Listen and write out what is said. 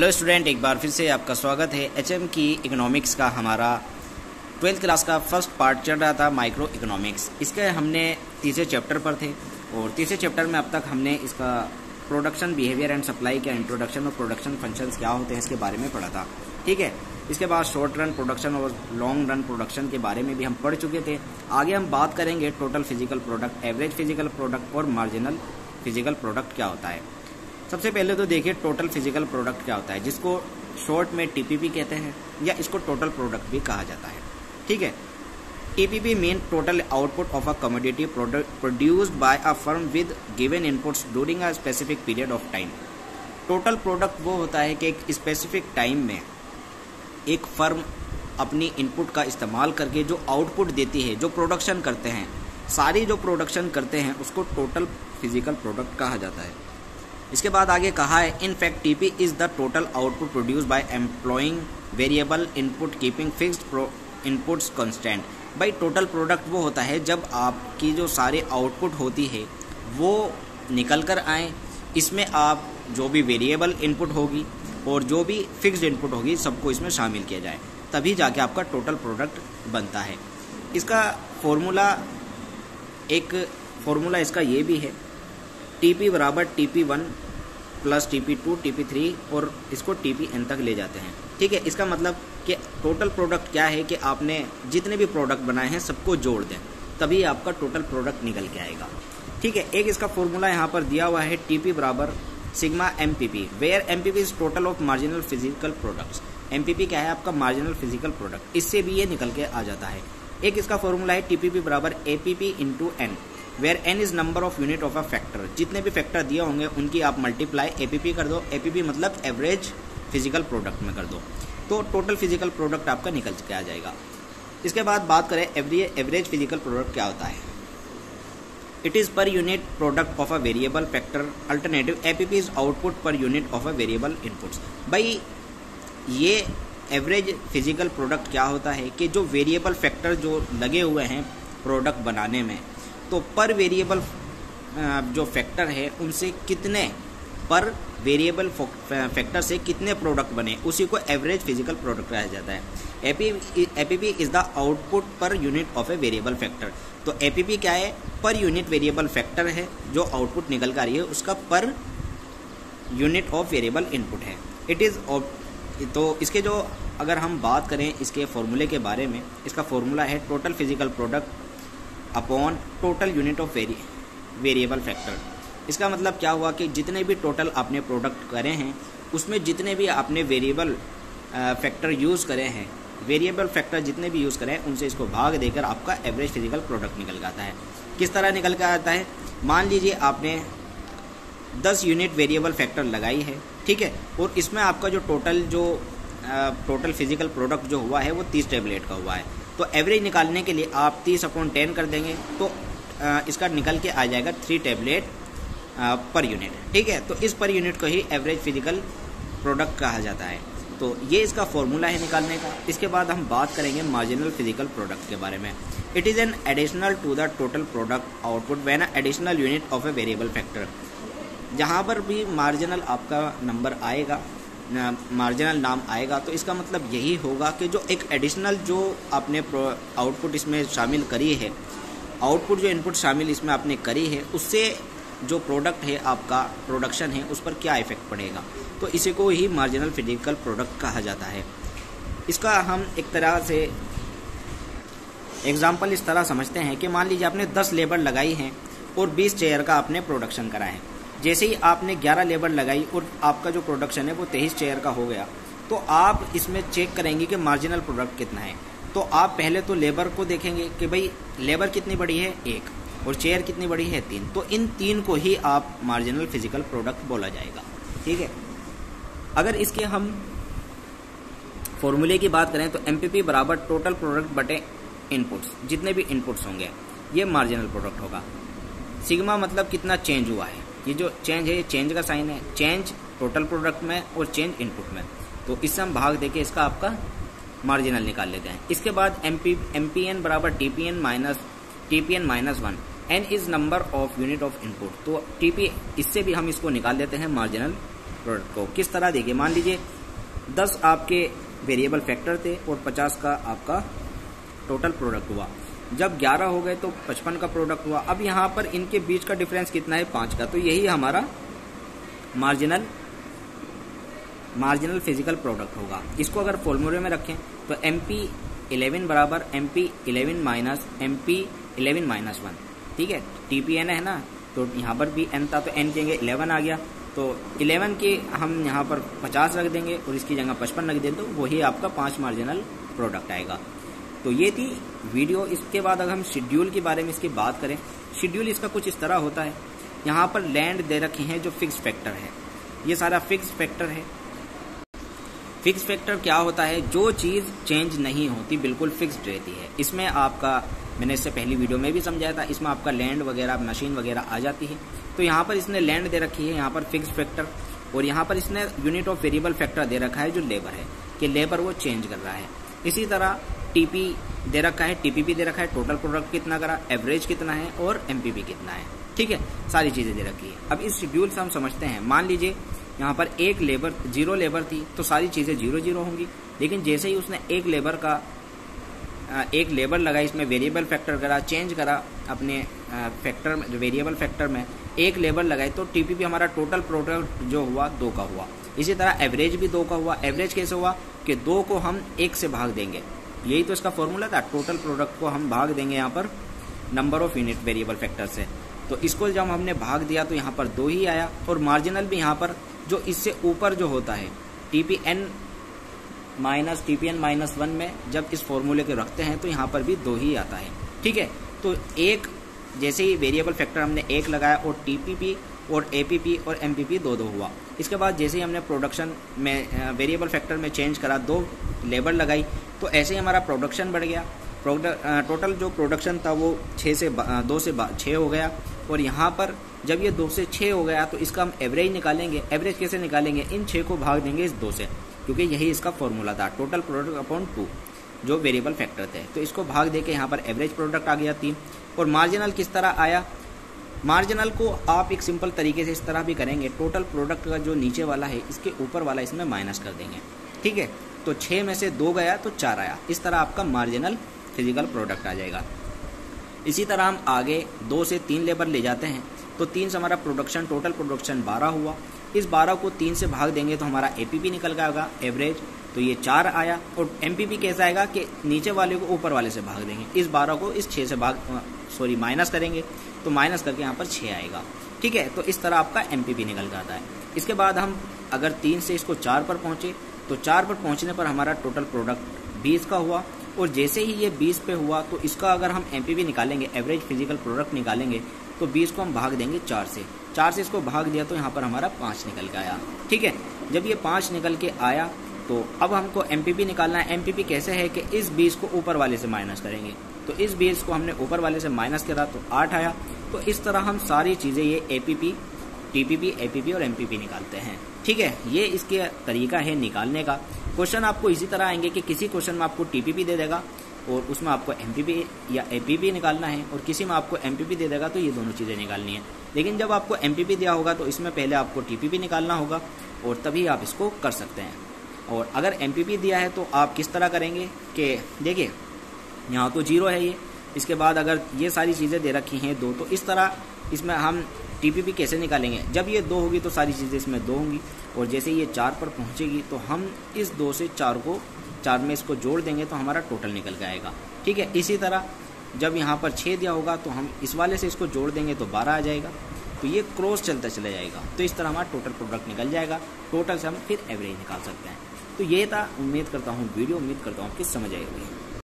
Hello student, एक बार फिर से आपका स्वागत है। एचएम की इकोनॉमिक्स का हमारा 12th क्लास का फर्स्ट पार्ट चल रहा था, माइक्रो इकोनॉमिक्स। इसके हमने तीसरे चैप्टर पर थे और तीसरे चैप्टर में अब तक हमने इसका प्रोडक्शन बिहेवियर एंड सप्लाई का इंट्रोडक्शन और प्रोडक्शन फंक्शंस क्या होते हैं इसके बारे में पढ़ा था। ठीक है, इसके बाद शॉर्ट रन प्रोडक्शन और लॉन्ग रन प्रोडक्शन के बारे में भी हम पढ़ चुके थे। आगे हम बात करेंगे total physical product, average physical product और मार्जिनल फिजिकल प्रोडक्ट क्या होता है। सबसे पहले तो देखिए टोटल फिजिकल प्रोडक्ट क्या होता है, जिसको शॉर्ट में टीपीपी कहते हैं या इसको टोटल प्रोडक्ट भी कहा जाता है। ठीक है, TPP mean total output of a commodity produced by a firm with given inputs during a specific period of time. Total product वो होता है कि एक स्पेसिफिक टाइम में एक फर्म अपनी इनपुट का इस्तेमाल करके जो आउटपुट देती है, जो प्रोडक्शन करते हैं, सारी जो प्रोडक्शन करते हैं उसको टोटल फिजिकल प्रोडक्ट कहा जाता है। इसके बाद आगे कहा है, in fact TP is the total output produce by employing variable input keeping fixed inputs constant. भाई टोटल प्रोडक्ट वो होता है जब आपकी जो सारे आउटपुट होती है वो निकल कर आए, इसमें आप जो भी वेरिएबल इनपुट होगी और जो भी फिक्स्ड इनपुट होगी सबको इसमें शामिल किया जाए, तभी जाके आपका टोटल प्रोडक्ट बनता है। इसका फॉर्मूला इसका ये भी है, टीपी बराबर TP1 प्लस TP2 TP3 और इसको TPN तक ले जाते हैं। ठीक है, इसका मतलब कि टोटल प्रोडक्ट क्या है कि आपने जितने भी प्रोडक्ट बनाए हैं सबको जोड़ दें, तभी आपका टोटल प्रोडक्ट निकल के आएगा। ठीक है, एक इसका फॉर्मूला यहाँ पर दिया हुआ है, TP बराबर sigma MPP, where MPP is total of marginal physical products. MPP क्या है? आपका मार्जिनल फिजिकल प्रोडक्ट, इससे भी ये निकल के आ जाता है। एक इसका फॉर्मूला है TPP बराबर APP into N, where N is number of unit of a factor. जितने भी फैक्टर दिए होंगे उनकी आप मल्टीप्लाई APP कर दो, APP मतलब एवरेज फिजिकल प्रोडक्ट में कर दो, तो टोटल फिजिकल प्रोडक्ट आपका निकल के आ जाएगा। इसके बाद बात करें एवरेज फिजिकल प्रोडक्ट क्या होता है। It is per unit product of a variable factor, alternative APP is output per unit of a variable inputs. भाई ये एवरेज फिजिकल प्रोडक्ट क्या होता है कि जो वेरिएबल फैक्टर जो लगे हुए हैं प्रोडक्ट बनाने में, तो पर वेरिएबल जो फैक्टर है उनसे कितने पर वेरिएबल फैक्टर से कितने प्रोडक्ट बने, उसी को एवरेज फिजिकल प्रोडक्ट कहा जाता है। APP is the output per unit of a variable factor. तो APP क्या है? पर यूनिट वेरिएबल फैक्टर है, जो आउटपुट निकल कर आ रही है उसका per unit of variable input है। इट इज तो इसके जो अगर हम बात करें इसके फॉर्मूले के बारे में, इसका फॉर्मूला है total physical product upon total unit of variable factor. इसका मतलब क्या हुआ कि जितने भी टोटल आपने प्रोडक्ट करे हैं उसमें जितने भी आपने वेरिएबल फैक्टर यूज़ करे हैं, वेरिएबल फैक्टर जितने भी यूज़ करें हैं उनसे इसको भाग देकर आपका एवरेज फिजिकल प्रोडक्ट निकल के आता है। किस तरह निकल के आता है? मान लीजिए आपने 10 यूनिट वेरिएबल फैक्टर लगाई है, ठीक है, और इसमें आपका जो टोटल फिजिकल प्रोडक्ट जो हुआ है वो 30 टैबलेट का हुआ है। तो एवरेज निकालने के लिए आप 30/10 कर देंगे तो इसका निकल के आ जाएगा 3 टैबलेट पर यूनिट। ठीक है, तो इस पर यूनिट को ही एवरेज फिजिकल प्रोडक्ट कहा जाता है। तो ये इसका फॉर्मूला है निकालने का। इसके बाद हम बात करेंगे मार्जिनल फिजिकल प्रोडक्ट के बारे में। It is an additional to the total product output when additional unit of a variable factor. जहाँ पर भी मार्जिनल आपका नंबर आएगा, मार्जिनल नाम आएगा, तो इसका मतलब यही होगा कि जो एक एडिशनल जो आपने आउटपुट इसमें शामिल करी है, आउटपुट जो इनपुट शामिल इसमें आपने करी है, उससे जो प्रोडक्ट है आपका प्रोडक्शन है उस पर क्या इफेक्ट पड़ेगा, तो इसी को ही मार्जिनल फिजिकल प्रोडक्ट कहा जाता है। इसका हम एक तरह से एग्जाम्पल इस तरह समझते हैं कि मान लीजिए आपने 10 लेबर लगाई हैं और 20 चेयर का आपने प्रोडक्शन करा है। जैसे ही आपने 11 लेबर लगाई और आपका जो प्रोडक्शन है वो 23 चेयर का हो गया, तो आप इसमें चेक करेंगे कि मार्जिनल प्रोडक्ट कितना है। तो आप पहले तो लेबर को देखेंगे कि भाई लेबर कितनी बड़ी है 1 और चेयर कितनी बड़ी है 3, तो इन 3 को ही आप मार्जिनल फिजिकल प्रोडक्ट बोला जाएगा। ठीक है, अगर इसके हम फॉर्मूले की बात करें तो MPP बराबर टोटल प्रोडक्ट बटे इनपुट्स, जितने भी इनपुट्स होंगे ये मार्जिनल प्रोडक्ट होगा। सिग्मा मतलब कितना चेंज हुआ है, ये जो चेंज है ये चेंज का साइन है, चेंज टोटल प्रोडक्ट में और चेंज इनपुट में, तो इससे हम भाग देके इसका आपका मार्जिनल निकाल लेते हैं। इसके बाद MPN बराबर TPN minus 1, N is number of unit of input, तो TP इससे भी हम इसको निकाल देते हैं मार्जिनल प्रोडक्ट को। किस तरह देखिए, मान लीजिए 10 आपके वेरिएबल फैक्टर थे और 50 का आपका टोटल प्रोडक्ट हुआ। जब 11 हो गए तो 55 का प्रोडक्ट हुआ। अब यहाँ पर इनके बीच का डिफरेंस कितना है, 5 का। तो यही हमारा मार्जिनल फिजिकल प्रोडक्ट होगा। इसको अगर फॉर्मूले में रखें तो MP11 बराबर MP11 माइनस MP11 माइनस 1, ठीक है। TPN है ना, तो यहाँ पर भी N था तो N कहेंगे 11 आ गया, तो 11 के हम यहाँ पर 50 रख देंगे और इसकी जगह 55 रख दें, तो वही आपका 5 मार्जिनल प्रोडक्ट आएगा। तो ये थी वीडियो। इसके बाद अगर हम शेड्यूल के बारे में इसकी बात करें, शेड्यूल इसका कुछ इस तरह होता है। यहाँ पर लैंड दे रखे हैं जो फिक्स फैक्टर है, ये सारा फिक्स फैक्टर है। फिक्स फैक्टर क्या होता है, जो चीज़ चेंज नहीं होती, बिल्कुल फिक्स्ड रहती है। इसमें आपका, मैंने इससे पहली वीडियो में भी समझाया था, इसमें आपका लैंड वगैरह मशीन वगैरह आ जाती है। तो यहाँ पर इसने लैंड दे रखी है, यहाँ पर फिक्स फैक्टर, और यहाँ पर इसने यूनिट ऑफ वेरिएबल फैक्टर दे रखा है जो लेबर है, कि लेबर वो चेंज कर रहा है। इसी तरह टीपी दे रखा है, टीपीपी दे रखा है, टोटल प्रोडक्ट कितना करा, एवरेज कितना है और एमपीपी कितना है, ठीक है। सारी चीज़ें दे रखी है। अब इस शेड्यूल से हम समझते हैं, मान लीजिए यहाँ पर एक लेबर 0 लेबर थी तो सारी चीज़ें 0 होंगी। लेकिन जैसे ही उसने एक लेबर लगाई, इसमें वेरिएबल फैक्टर करा, चेंज करा अपने फैक्टर में, वेरिएबल फैक्टर में एक लेबर लगाई, तो टीपीपी हमारा टोटल प्रोडक्ट जो हुआ 2 का हुआ। इसी तरह एवरेज भी 2 का हुआ। एवरेज कैसे हुआ कि 2 को हम 1 से भाग देंगे, यही तो इसका फॉर्मूला था। टोटल प्रोडक्ट को हम भाग देंगे यहाँ पर number of unit variable factor से, तो इसको जब हमने भाग दिया तो यहाँ पर 2 ही आया। और मार्जिनल भी यहाँ पर जो इससे ऊपर जो होता है TPN माइनस 1 में जब इस फॉर्मूले के रखते हैं तो यहाँ पर भी 2 ही आता है, ठीक है। तो एक जैसे ही वेरिएबल फैक्टर हमने 1 लगाया और TPP और APP और MPP 2 हुआ। इसके बाद जैसे ही हमने प्रोडक्शन में वेरिएबल फैक्टर में चेंज करा, 2 लेबर लगाई, तो ऐसे ही हमारा प्रोडक्शन बढ़ गया। टोटल जो प्रोडक्शन था वो 2 से 6 हो गया। और यहाँ पर जब ये 2 से 6 हो गया तो इसका हम एवरेज निकालेंगे। एवरेज कैसे निकालेंगे, इन 6 को भाग देंगे इस 2 से, क्योंकि यही इसका फॉर्मूला था, टोटल प्रोडक्ट अपॉन 2 जो वेरिएबल फैक्टर थे। तो इसको भाग देके यहाँ पर एवरेज प्रोडक्ट आ गया 3। और मार्जिनल किस तरह आया, मार्जिनल को आप एक सिंपल तरीके से इस तरह भी करेंगे, टोटल प्रोडक्ट का जो नीचे वाला है इसके ऊपर वाला इसमें माइनस कर देंगे, ठीक है। तो 6 में से 2 गया तो 4 आया। इस तरह आपका मार्जिनल फिजिकल प्रोडक्ट आ जाएगा। इसी तरह हम आगे 2 से 3 लेबर ले जाते हैं, तो 3 से हमारा प्रोडक्शन, टोटल प्रोडक्शन 12 हुआ। इस 12 को 3 से भाग देंगे तो हमारा APP निकल जाएगा एवरेज, तो ये 4 आया। और MPP कैसा आएगा कि नीचे वाले को ऊपर वाले से भाग देंगे, इस 12 को इस 6 से माइनस करेंगे, तो माइनस करके यहाँ पर 6 आएगा, ठीक है। तो इस तरह आपका MPP निकल जाता है। इसके बाद हम अगर 3 से इसको 4 पर पहुँचे, तो 4 पर पहुँचने पर हमारा टोटल प्रोडक्ट 20 का हुआ। और जैसे ही ये 20 पे हुआ तो इसका अगर हम MPP निकालेंगे, एवरेज फिजिकल प्रोडक्ट निकालेंगे, तो 20 को हम भाग देंगे 4 से। 4 से इसको भाग दिया तो यहाँ पर हमारा 5 निकल के आया, ठीक है। जब ये 5 निकल के आया तो अब हमको MPP निकालना है। MPP कैसे है कि इस 20 को ऊपर वाले से माइनस करेंगे, तो इस 20 को हमने ऊपर वाले से माइनस करा तो 8 आया। तो इस तरह हम सारी चीज़ें ये APP, TPP, APP और MPP निकालते हैं, ठीक है। ये इसके तरीका है निकालने का। क्वेश्चन आपको इसी तरह आएंगे कि किसी क्वेश्चन में आपको TPP दे देगा और उसमें आपको MPP या APP निकालना है, और किसी में आपको MPP दे देगा तो ये दोनों चीज़ें निकालनी है। लेकिन जब आपको MPP दिया होगा तो इसमें पहले आपको TPP निकालना होगा और तभी आप इसको कर सकते हैं। और अगर MPP दिया है तो आप किस तरह करेंगे कि देखिए यहाँ तो 0 है ये, इसके बाद अगर ये सारी चीज़ें दे रखी हैं 2, तो इस तरह इसमें हम TPP कैसे निकालेंगे, जब ये 2 होगी तो सारी चीज़ें इसमें 2 होंगी। और जैसे ये 4 पर पहुँचेगी तो हम इस 2 से 4 में इसको जोड़ देंगे तो हमारा टोटल निकल जाएगा, ठीक है। इसी तरह जब यहाँ पर 6 दिया होगा तो हम इस वाले से इसको जोड़ देंगे तो 12 आ जाएगा। तो ये क्रॉस चलता चला जाएगा, तो इस तरह हमारा टोटल प्रोडक्ट निकल जाएगा। टोटल से हम फिर एवरेज निकाल सकते हैं। तो ये था, उम्मीद करता हूँ आपकी समझ आई होगी।